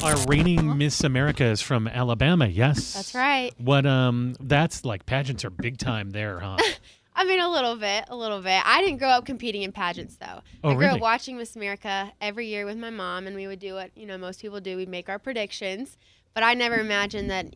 Our reigning Miss America is from Alabama, yes? That's right. What, that's like pageants are big time there, huh? I mean, a little bit. I didn't grow up competing in pageants, though. Oh, I grew really? up watching Miss America every year with my mom, and we would do what, most people do. We'd make our predictions. But I never imagined that,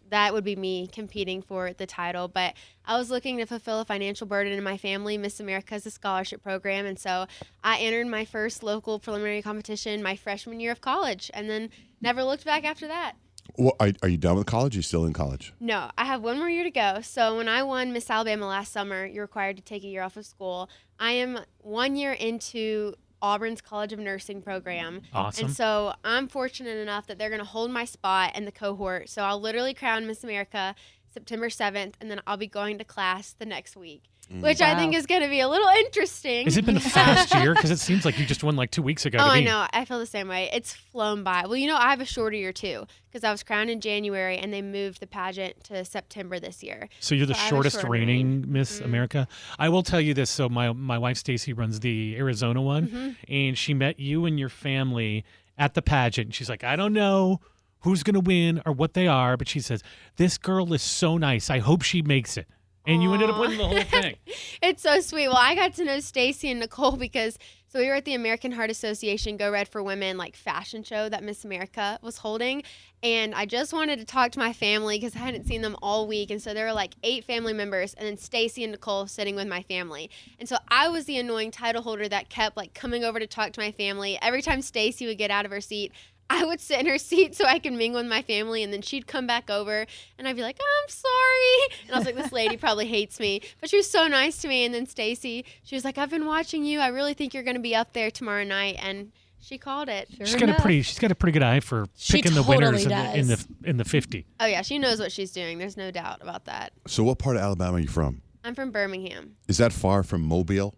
that would be me competing for the title. But I was looking to fulfill a financial burden in my family. Miss America is a scholarship program, and so I entered my first local preliminary competition my freshman year of college, and then never looked back after that. Well, are you done with college? Are you still in college? No, I have one more year to go. So when I won Miss Alabama last summer, you're required to take a year off of school. I am 1 year into Auburn's College of Nursing program. Awesome. And so I'm fortunate enough that they're going to hold my spot in the cohort. So I'll literally crown Miss America September 7th, and then I'll be going to class the next week, which I think is going to be a little interesting. Has it been a fast year? Because it seems like you just won like 2 weeks ago. Oh, to I me. know. I feel the same way. It's flown by. Well, I have a shorter year, too, because I was crowned in January, and they moved the pageant to September this year. So you're the I have a shortest shorter reigning Miss America. I will tell you this. So my wife, Stacy, runs the Arizona one, and she met you and your family at the pageant. She's like, I don't know who's going to win or what they are, but she says, this girl is so nice. I hope she makes it. And you ended up winning the whole thing. It's so sweet. Well, I got to know Stacy and Nicole because we were at the American Heart Association Go Red for Women fashion show that Miss America was holding, and I just wanted to talk to my family because I hadn't seen them all week, and so there were 8 family members, and then Stacy and Nicole sitting with my family, and so I was the annoying title holder that kept coming over to talk to my family. Every time Stacy would get out of her seat, I would sit in her seat so I could mingle with my family, and then she'd come back over, and I'd be like, oh, I'm sorry. And I was like, this lady probably hates me. But she was so nice to me. And then Stacy, she was like, I've been watching you. I really think you're going to be up there tomorrow night. And she called it. She's got a pretty good eye for picking the winners in the 50. Oh, yeah. She knows what she's doing. There's no doubt about that. So what part of Alabama are you from? I'm from Birmingham. Is that far from Mobile?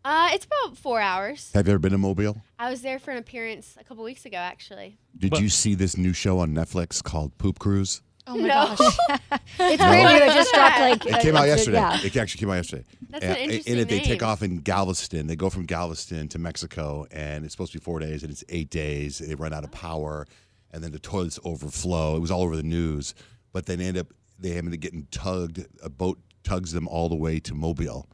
It's about 4 hours. Have you ever been to Mobile? I was there for an appearance a couple weeks ago, actually. Did you see this new show on Netflix called Poop Cruise? Oh my gosh. It's brand new. It just dropped It came out yesterday. Yeah. It actually came out yesterday. That's an interesting In it, they name. take off in Galveston. They go from Galveston to Mexico, and it's supposed to be 4 days, and it's 8 days. They run out of power, and then the toilets overflow. It was all over the news. But then they end up getting tugged. A boat tugs them all the way to Mobile.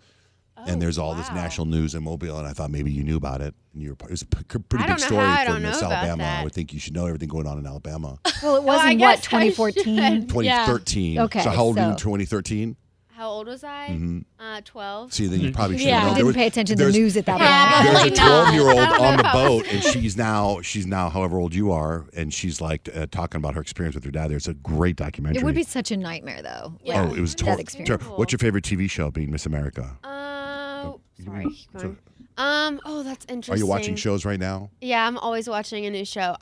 And there's all this national news in Mobile, and I thought maybe you knew about it. And it was a pretty big story for Miss Alabama. I would think you should know everything going on in Alabama. Well, it was in 2014? 2013. Yeah. Okay. So how old were you in 2013? How old was I? 12. See, then you probably should Yeah, know. I didn't pay attention to the news at that point. There's a 12-year-old on the boat, and she's now however old you are, and she's talking about her experience with her dad. There's a great documentary. It would be such a nightmare, though. Yeah. Oh, it was that experience. What's your favorite TV show being Miss America? Sorry. Keep going. That's interesting. Are you watching shows right now? Yeah, I'm always watching a new show.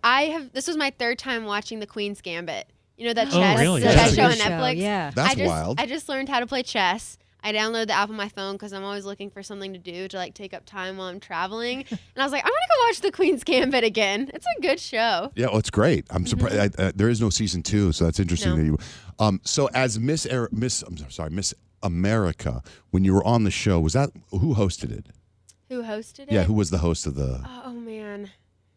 This was my 3rd time watching The Queen's Gambit. You know that Oh, chess, really? the Yeah. chess show on That's a good show, Netflix? yeah. That's wild. I just learned how to play chess. I downloaded the app on my phone because I'm always looking for something to do to take up time while I'm traveling. And I was like, I'm going to go watch The Queen's Gambit again. It's a good show. Yeah, well, it's great. I'm surprised. There is no season 2, so that's interesting that you. So as Miss America, when you were on the show, who hosted it? Who hosted it? Yeah, who was the host of the? Oh, man.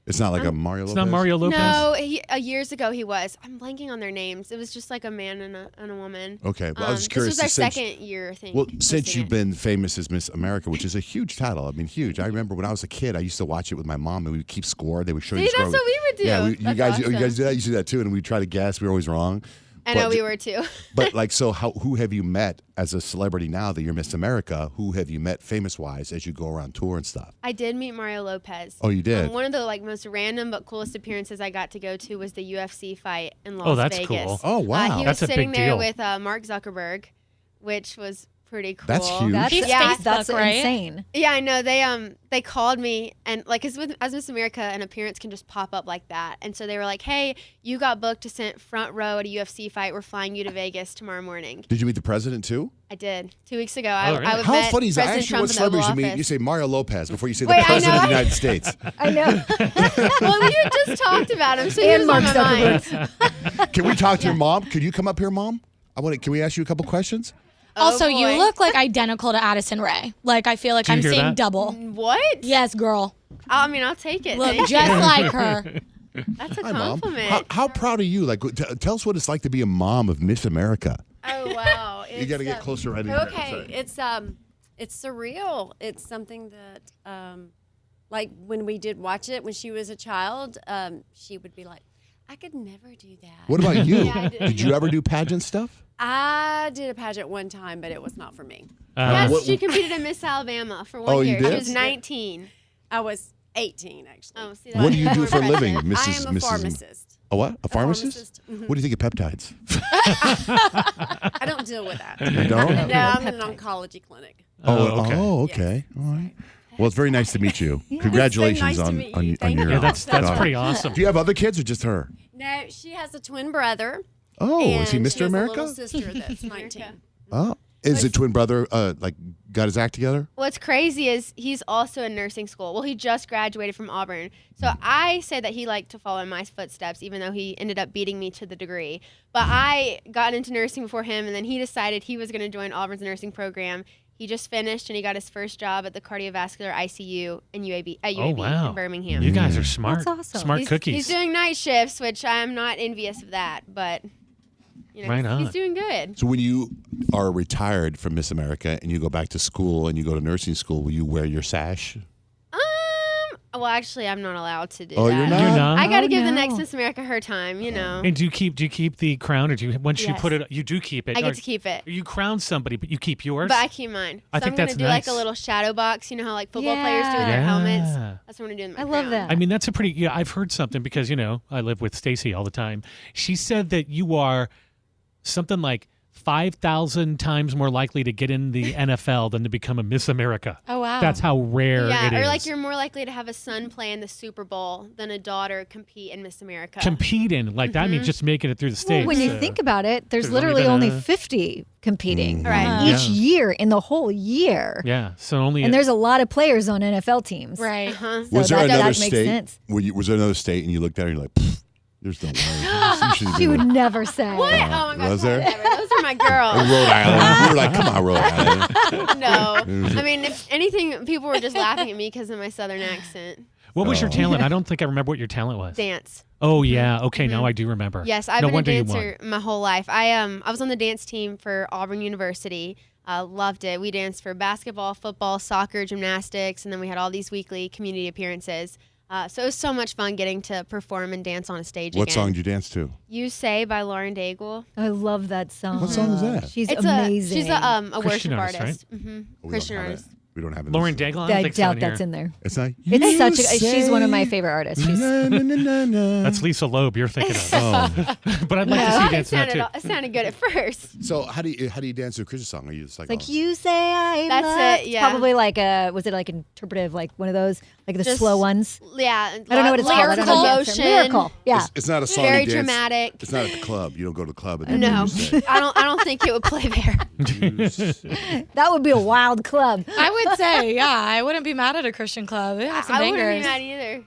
It's not like a Mario Lopez? It's not Mario Lopez? No, years ago he was. I'm blanking on their names. It was just a man and a woman. Okay, well, I was just curious. This was our second year thing. Well, since you've been famous as Miss America, which is a huge title. I mean, huge. I remember when I was a kid, I used to watch it with my mom, and we would keep score. They would show you the score. That's what we would do. Yeah, you That's guys awesome. do that. You do that too, and we try to guess. We were always wrong. I know we were too. But so who have you met as a celebrity now that you're Miss America? Who have you met famous-wise as you go around tour and stuff? I did meet Mario Lopez. Oh, you did? One of the most random but coolest appearances I got to go to was the UFC fight in Las Oh, that's Vegas. cool. Oh, wow. He That's a was sitting big there deal. with Mark Zuckerberg, which was pretty cool. That's huge. That's right? insane. Yeah, I know. They called me, and as Miss America, an appearance can just pop up like that. And so they were like, "Hey, you got booked to sit front row at a UFC fight. We're flying you to Vegas tomorrow morning." Did you meet the president too? I did 2 weeks ago. really? I How met funny is that? President Actually, Trump what in the Oval celebrities you meet? Office. You say Mario Lopez before you say Wait, the I president of the know. United States. I know. Well, we had just talked about him, so he And was on Mark my Zuckerberg. mind. Can we talk to your mom? Could you come up here, Mom? Can we ask you a couple questions? Also, Oh, you boy. look identical to Addison Rae. I feel like Did you I'm hear seeing that? double. What? Yes, girl. I mean, I'll take it. Look Thank just you. like her. That's a Hi, Mom. compliment. How proud are you? Like, tell us what it's like to be a mom of Miss America. Oh wow! You got to get closer right in here. Okay, Sorry. it's surreal. It's something that like when we did watch it when she was a child, she would be like, I could never do that. What about you? Yeah, I did. Did you ever do pageant stuff? I did a pageant one time, but it was not for me. Yes, What- she competed in Miss Alabama for 1 Oh, you year. did? She was 19. I was 18 actually. Oh, see, What do you that's do more for a living, impressive. Mrs. I am a Mrs. pharmacist. A what? A pharmacist? pharmacist. What do you think of peptides? I don't deal with that. You don't? No, I'm in an oncology clinic. Oh, okay. Oh, okay. All right. Well, it's very nice to meet you. Congratulations nice to on, meet on, you. on Thank your you. Yeah, that's daughter. pretty awesome. Do you have other kids or just her? No, she has a twin brother. Oh, and is he she Mr. has America? A little sister that's 19. Oh, is the twin brother like got his act together? What's crazy is he's also in nursing school. Well, he just graduated from Auburn. So I say that he liked to follow in my footsteps, even though he ended up beating me to the degree. But I got into nursing before him, and then he decided he was going to join Auburn's nursing program. He just finished, and he got his first job at the cardiovascular ICU in at Oh, UAB wow. in Birmingham. You guys are smart. That's awesome. Smart he's, cookies. He's doing night shifts, which I'm not envious of that, but you know, Right on. he's doing good. So when you are retired from Miss America and you go back to school and you go to nursing school, will you wear your sash? Well, actually, I'm not allowed to do Oh, that. you're not? You're not? I got to Oh, give the no. next Miss America her time, you know. And do you keep the crown, or do you once you Yes. put it, you do keep it? I Or get to keep it. You crown somebody, but you keep yours. But I keep mine. I So think I'm gonna that's do like a nice. little shadow box. You know how like football players do with their Yeah. helmets. That's what I'm gonna do with my I love crown. that. I mean, that's a pretty. Yeah, I've heard something because I live with Stacy all the time. She said that you are something like 5,000 times more likely to get in the NFL than to become a Miss America. Oh, wow. That's how rare Yeah, it is. or like you're more likely to have a son play in the Super Bowl than a daughter compete in Miss America. competing like that means just making it through the states. Well, when you think about it, there's there's literally only only been a- 50 competing Right. each year in the whole year. yeah, so only And there's a lot of players on NFL teams. Right. Uh-huh. So Was there that another makes state? sense. Was there another state and you looked at her and you're like, "Pfft, there's no way. You should She would never say. What? Oh my gosh, Was there? whatever. Those are my girls. Rhode Island. We were like, come on, Rhode Island. No. I mean, if anything, people were just laughing at me because of my southern accent. What was Oh. your talent? I don't think I remember what your talent was. Dance. Oh yeah, okay, now I do remember. Yes, I've no been a wonder you dancer won. my whole life. I was on the dance team for Auburn University. Loved it. We danced for basketball, football, soccer, gymnastics, and then we had all these weekly community appearances. So it was so much fun getting to perform and dance on a stage What again. song did you dance to? You Say by Lauren Daigle. I love that song. What song is that? She's It's amazing. she's a Christian worship artist, artist. We don't Christian have it. artist. We don't have it. Lauren Daigle. I don't I think so doubt in that's here. in there. It's like It's such a. you She's one of my say, favorite artists. She's na, na, na, na, na. That's Lisa Loeb you're thinking of. Oh. But I'd like to see you dance that too. It sounded good at first. So how do you dance to a Christian song? Are you just like, like oh, you say I That's love. it, yeah. Probably like was it like interpretive, like one of those, like the Just slow ones? Yeah. I don't know what it's called. I don't know the dance term. Lyrical. Yeah. it's not a song Very you dance. dramatic. It's not at the club. You don't go to the club. And then No, you say, I don't think it would play there. That would be a wild club. I would say, yeah, I wouldn't be mad at a Christian club. They have some I wouldn't bangers. be mad either.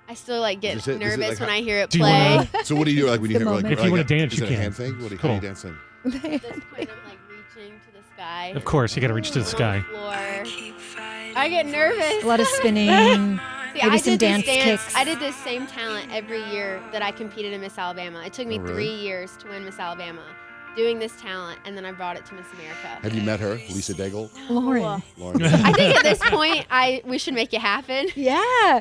I still like get Is it nervous like when how- I hear it Do you play. wanna- So what do you do? Like when you the hear like, moment. If you wanna dance, is you it a can. hand thing? How Cool. do you dancing? At this point, I'm like reaching to the sky. Of course, you got to reach to the on sky. floor. I get nervous. A lot of spinning. See, maybe I some did dance this dance. kicks. I did this same talent every year that I competed in Miss Alabama. It took me Oh, really? 3 years to win Miss Alabama, doing this talent, and then I brought it to Miss America. Have you met her, Lisa Daigle? Lauren. Lauren. I think at this point, we should make it happen. Yeah.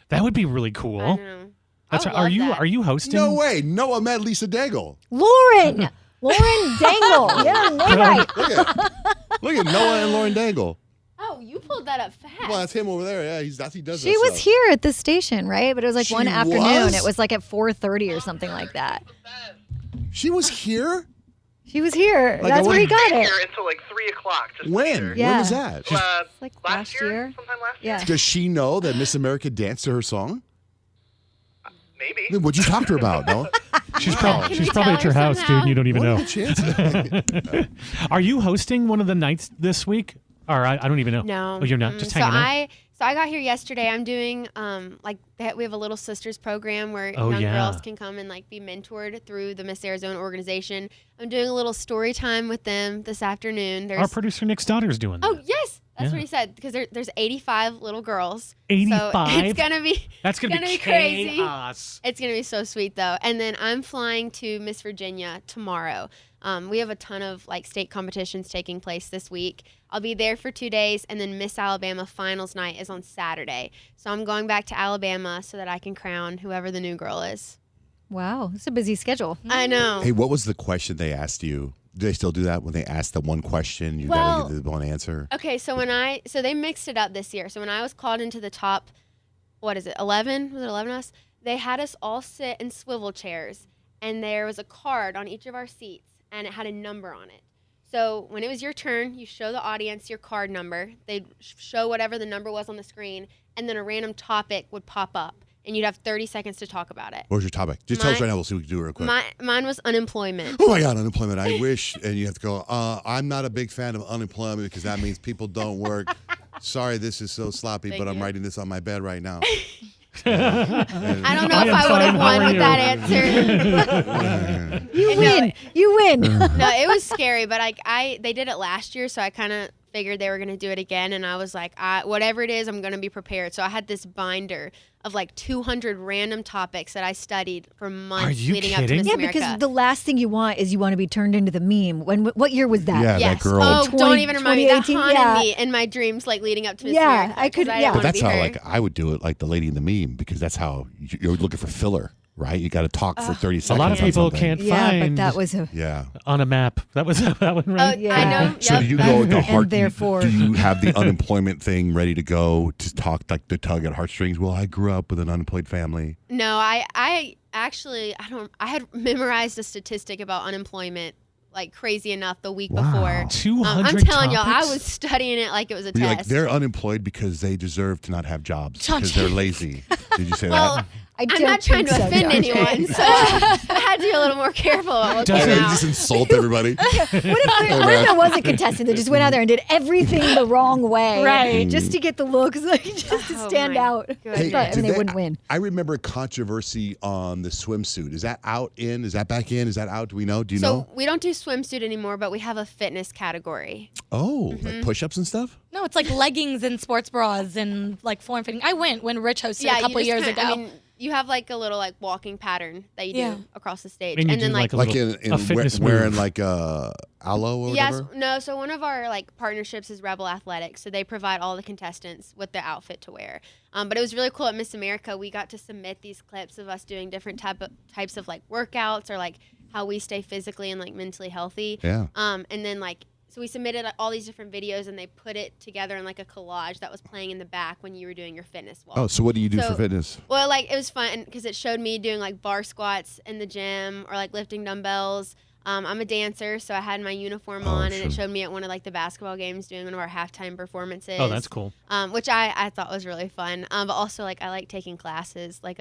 That would be really I cool. know. That's I right. would Are love that. you hosting? No way. Noah met Lisa Daigle. Lauren. Lauren Dangle. Yeah, name right. Look at Noah and Lauren Daigle. Oh, you pulled that up fast. Well, that's him over there. Yeah, he does. She that was stuff. here at the station, right? But it was like She one afternoon. was? It was like at 4:30 or something like that. She was here. She was here. Like, That's I where he wasn't got it. here until like 3 o'clock. Just to be When? sure. Yeah. When was that? Like last year? Sometime last year? Yeah. Does she know that Miss America danced to her song? Maybe. Then what'd you talk to her about, Noah? She's Can probably we at tell your her house, dude. somehow? And you don't even What are know. the chances? Are you hosting one of the nights this week? Or I don't even know. No. Oh, you're not. Just so hanging out. So I got here yesterday. I'm doing we have a Little Sisters program where Oh, young yeah. girls can come and like be mentored through the Miss Arizona organization. I'm doing a little story time with them this afternoon. Our producer Nick's daughter's doing that. Oh yes, That's Yeah. what he said. Because there's 85 little girls. 85? So it's gonna be. That's gonna be crazy. chaos. It's gonna be so sweet though. And then I'm flying to Miss Virginia tomorrow. We have a ton of like state competitions taking place this week. I'll be there for 2 days, and then Miss Alabama finals night is on Saturday. So I'm going back to Alabama so that I can crown whoever the new girl is. Wow, it's a busy schedule. I know. Hey, what was the question they asked you? Do they still do that when they ask the one question? You Well- gotta get the one answer. Okay, so they mixed it up this year. So when I was called into the top, 11? Was it 11 of us? They had us all sit in swivel chairs, and there was a card on each of our seats, and it had a number on it. So when it was your turn, you show the audience your card number. They'd show whatever the number was on the screen, and then a random topic would pop up, and you'd have 30 seconds to talk about it. What was your topic? Just tell us Mine- right now. We'll see what we can do real quick. Mine was unemployment. Oh my God, unemployment. I wish, and you have to go, I'm not a big fan of unemployment because that means people don't work. Sorry, this is so sloppy, Thank but I'm you. writing this on my bed right now. I don't know I if am I would fine. have How won are with you? that answer. You No, win. You win. No, it was scary, but they did it last year, so I kind of figured they were going to do it again, and I was like, whatever it is, I'm going to be prepared. So I had this binder of like 200 random topics that I studied for months you leading up to kidding? Miss Yeah, America. because the last thing you want is you want to be turned into the meme. What year was that? Yeah, Yes. that girl. Oh, 20 don't even remind me. That 2018, haunted yeah. me in my dreams, like leading up to Miss Yeah, America. I could- 'cause yeah. didn't But wanna that's be how her. like I would do it, like the lady in the meme, because that's how you're looking for filler, right? You got to talk for 30 A seconds. lot of on people something. can't Yeah, find but that was a. Yeah. on a map. That was that one, Oh, right? Yeah. I know. So Yep, do you that's- go with the And heart? therefore- do you have the unemployment thing ready to go to talk like the tug at heartstrings? Well, I grew up with an unemployed family. No, I actually I had memorized a statistic about unemployment like crazy enough the week before. 200 I'm telling y'all, I topics? was studying it like it was a Were you like, test. they're unemployed because they deserve to not have jobs Don't because they're lazy. Did you say well, that? I I'm not trying to offend anyone, so I had to be a little more careful about what Doesn't- came You out. just insult everybody. What if there was a contestant that just went out there and did everything the wrong way, Right. Just to get the looks, like just to Oh stand my out. goodness. But, I did mean, they wouldn't win. I remember controversy on the swimsuit. Is that out in? Is that back in? Is that out? Do we know? Do you know? So we don't do swimsuit anymore, but we have a fitness category. Oh, Mm-hmm. like push-ups and stuff? No, it's like leggings and sports bras and like form fitting. I went when Rich hosted a you couple just years kinda- ago. I mean, you have like a little like walking pattern that you Yeah. do across the stage, And you then do, like a Like little- in a fitness wearing move. like aloe or yes, whatever? no. So one of our like partnerships is Rebel Athletics, so they provide all the contestants with the outfit to wear. But it was really cool at Miss America. We got to submit these clips of us doing different types of like workouts or like how we stay physically and like mentally healthy. Yeah. And then like so we submitted all these different videos and they put it together in like a collage that was playing in the back when you were doing your fitness walk. Oh, so what do you do for So- fitness? Well, like it was fun because it showed me doing like bar squats in the gym or like lifting dumbbells. I'm a dancer, so I had my uniform on, and sure. it showed me at one of like the basketball games doing one of our halftime performances. Oh, that's cool. Which I thought was really fun. But also like I like taking classes like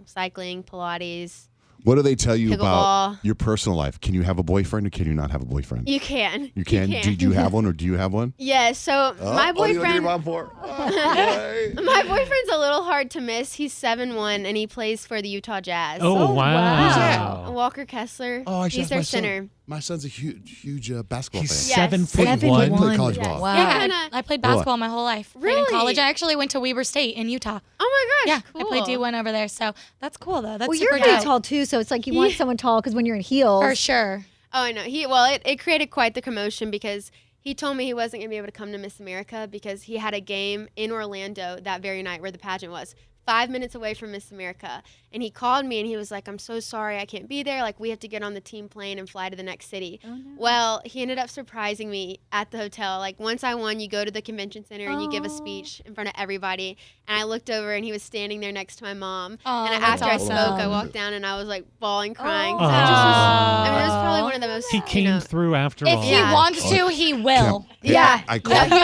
cycling, Pilates. What do they tell you about Pickleball. your personal life? Can you have a boyfriend or can you not have a boyfriend? You can. You can? Did you have one or do you have one? Yeah. So my what are you looking at your boyfriend. mom for? Oh, boy. My boyfriend's a little hard to miss. He's 7'1" and he plays for the Utah Jazz. Oh, wow. Who's that? Walker Kessler. Oh, I should He's ask their my son. center. My son's a huge basketball He's fan. Yes. 7'1". 7'1". Played college Yes. ball. Wow. Yeah, kinda- I played basketball my whole life. Played Really? In college, I actually went to Weber State in Utah. Oh my Yeah, gosh. Cool. I played D1 over there. So that's cool though. That's Well, super you're pretty dope. tall too, so it's like you want Yeah. someone tall because when you're in heels, For sure. Oh, I know. It created quite the commotion because he told me he wasn't going to be able to come to Miss America because he had a game in Orlando that very night where the pageant was. 5 minutes away from Miss America. And he called me and he was like, I'm so sorry I can't be there. Like, we have to get on the team plane and fly to the next city. Oh, no. Well, he ended up surprising me at the hotel. Like, once I won, you go to the convention center and you give a Oh. speech in front of everybody. And I looked over and he was standing there next to my mom. Oh, and that's after I awesome. spoke, I walked down and I was like bawling, crying. Oh. So it just was, I mean, it was Aw. probably one of the most. He came through after If all. he Yeah. wants to, he will. Yeah. I called. he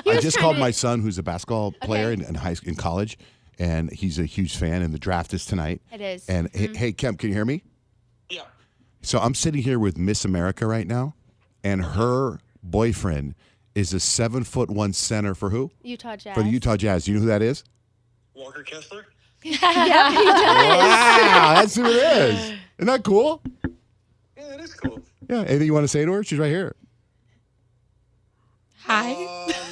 was I just trying called to- my son, who's a basketball player Okay. in college, and he's a huge fan. And the draft is tonight. It is. And hey, Kemp, can you hear me? Yeah. So I'm sitting here with Miss America right now, and her boyfriend is a 7'1" center for who? Utah Jazz. For the Utah Jazz. Do you know who that is? Walker Kessler? Wow, that's who it is. Isn't that cool? Yeah, that is cool. Yeah. Anything you want to say to her? She's right here. Hi.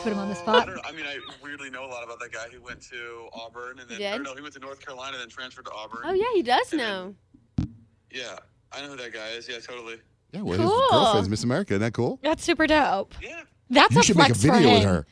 Put him on the I spot. don't know. I mean, I weirdly know a lot about that guy. He went to Auburn and then did? or no, he went to North Carolina and then transferred to Auburn. Oh yeah, he does And know. Yeah, I know who that guy is. Yeah, totally. Yeah, well, Cool. his girlfriend's Miss America. Isn't that cool? That's super dope. Yeah. That's You a should make a flex for video with him. her.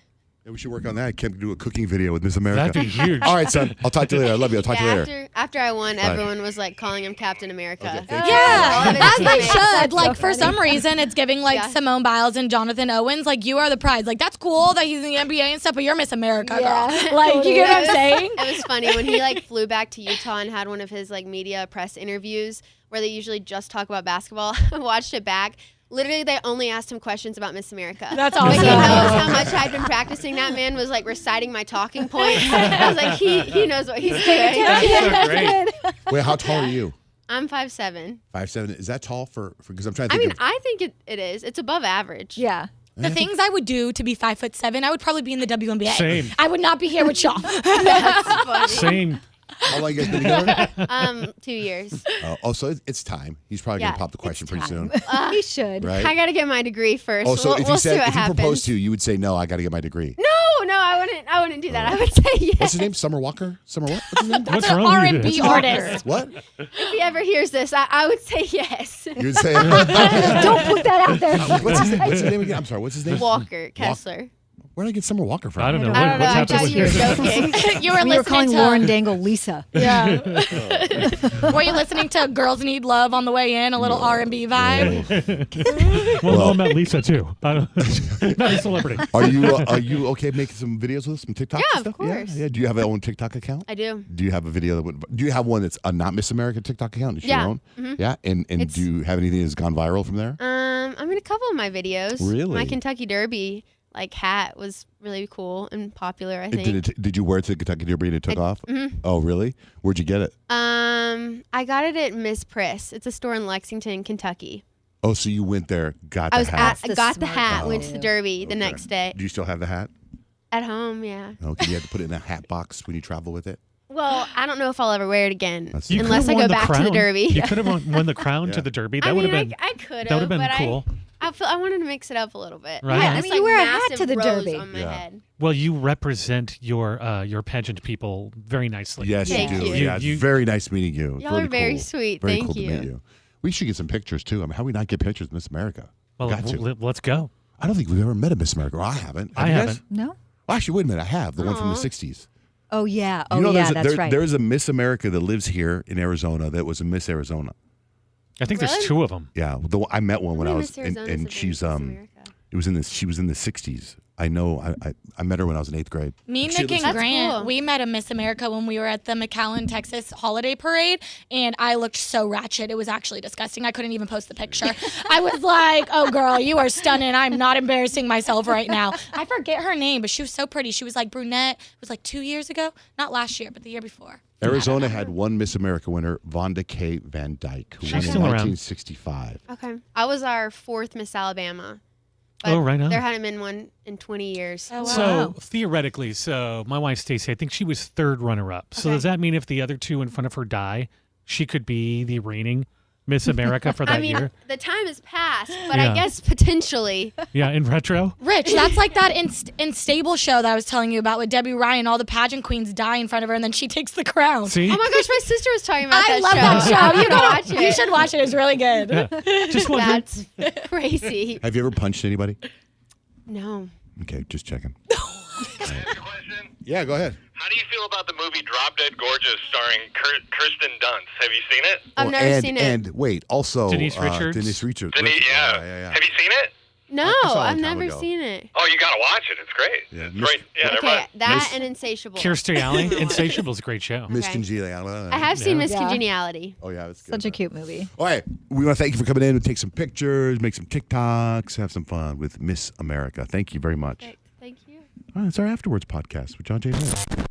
Yeah, we should work on that. Kim do a cooking video with Miss America. That'd be huge. All right, son. I'll talk to you later. I love you. I'll talk to you later. After I won, everyone was like calling him Captain America. Okay, thank you. Yeah, as they That's should. Like, for some reason, it's giving, like, Yeah. Simone Biles and Jonathan Owens, like, you are the prize. Like, that's cool that he's in the NBA and stuff, but you're Miss America, girl. Yeah, Like, you get what I'm It was- saying? It was funny when he like flew back to Utah and had one of his like media press interviews where they usually just talk about basketball. I watched it back. Literally, they only asked him questions about Miss America. That's But he awesome. knows how much I'd been practicing. That man was like reciting my talking points. I was like, he knows what he's doing. That's so great. Wait, how tall are you? I'm 5'7". 5'7". Is that tall for? Because I'm trying to I think. mean, I think it is. It's above average. Yeah. The things I would do to be 5'7", I would probably be in the WNBA. Same. I would not be here with Shaw. That's funny. Same. How long you guys been together? 2 years. So it's time. He's probably Yeah, gonna pop the question pretty soon, He should. right? I got to get my degree first. Oh, so we'll, if we'll he see said what if he happens. proposed to you, you would say no. I got to get my degree. No, I wouldn't do that. I would say yes. What's his name? Summer Walker? Summer what? What's his name? What's An wrong with R&B you? artist. What? If he ever hears this, I would say yes. You would say. Don't put that out there. What's his name? What's his name again? I'm sorry. What's his name? Walker Kessler. Where did I get Summer Walker from? I don't know. I don't know. What's I happened thought with you were you? joking. You were We were listening calling to Lauren Dangle Lisa. Yeah. Were you listening to Girls Need Love on the way in? A little R&B vibe? Well, no, I'm at Lisa too. I don't, not a celebrity. Are you okay making some videos with us, some TikTok Yeah, of stuff? course. Yeah. Do you have your own TikTok account? I do. Do you have a video that would? Do you have one that's a not Miss America TikTok account? It's Yeah. your own. Mhm. Yeah. And It's- do you have anything that's gone viral from there? I mean, a couple of my videos. Really? My Kentucky Derby hat was really cool and popular. I think. Did you wear it to the Kentucky Derby and it took off? Mhm. Oh, really? Where'd you get it? I got it at Miss Priss. It's a store in Lexington, Kentucky. Oh, so you went there, got I the was hat. the got the smart hat, thing went to to the do. Derby the Okay. next day Do you still have the hat? at home. Yeah. Okay, you have to put it in a hat box when you travel with it. Well, I don't know if I'll ever wear it again That's You unless I could've go won the back to the crown. Derby. You could have won the crown Yeah. to the Derby. That I would mean, have been. I could have. That would have been but cool. I wanted to mix it up a little bit. Right. I had Yeah, I this, mean, you wear a hat massive to the rose Derby. on my Yeah. head. Well, you represent your pageant people very nicely. Yes, Thank you do. you. Yeah, it's You- very nice meeting you. Y'all are very cool. sweet. Very Thank cool you. to meet you. We should get some pictures too. I mean, how do we not get pictures of Miss America? Well, Got to. let's go. I don't think we've ever met a Miss America. Or I haven't. Have I you guys? haven't. No? Well, actually, wait a minute. I have the one from the Aw. '60s. Oh, yeah. Oh, You know, yeah, that's right. There's a Miss America that lives here in Arizona that was a Miss Arizona. I think there's Really? two of them. Yeah, I met one when I How many was, Miss Arizonas have and been she's Miss America? it was in this. She was in the '60s. I know. I met her when I was in 8th grade. Me, She Nick, lives- and That's Grant, cool. we met a Miss America when we were at the McAllen, Texas holiday parade, and I looked so ratchet. It was actually disgusting. I couldn't even post the picture. I was like, oh, girl, you are stunning. I'm not embarrassing myself right now. I forget her name, but she was so pretty. She was like brunette. It was like 2 years ago. Not last year, but the year before. Arizona had one Miss America winner, Vonda K. Van Dyke, who She's won in still around. 1965. Okay. I was our 4th Miss Alabama. Oh, right on. There hadn't been one in 20 years. Oh, wow. So theoretically, my wife Stacey, I think she was third runner-up. So Okay. does that mean if the other two in front of her die, she could be the reigning Miss America for that I mean, year? the time has passed, but Yeah. I guess potentially. Yeah, in retro. Rich, that's like that Unstable show that I was telling you about with Debbie Ryan. All the pageant queens die in front of her, and then she takes the crown. See? Oh my gosh, my sister was talking about I that love show. that show. I'm You gonna gotta watch it. You should watch it. It's really good. Yeah. Just wondering. That's crazy. Have you ever punched anybody? No. Okay, just checking. Can I ask a question? Yeah, go ahead. How do you feel about the movie Drop Dead Gorgeous starring Kirsten Dunst? Have you seen it? I've never seen it. And wait, also Denise Richards? Denise Richards. Yeah. Have you seen it? No, I saw it a long I've time never ago. seen it. Oh, you gotta watch it. It's great. Yeah, It's Miss- right. Yeah, never Okay, mind. that Miss- and Insatiable. Kirstie Alley, Insatiable's a great show. Miss Okay. Congeniality. I have seen Yeah. Miss Yeah. Congeniality. Oh yeah, it's good. Such a cute movie. All right, we want to thank you for coming in and take some pictures, make some TikToks, have some fun with Miss America. Thank you very much. Thank you. All right, it's our Afterwards podcast with John J. Mayer.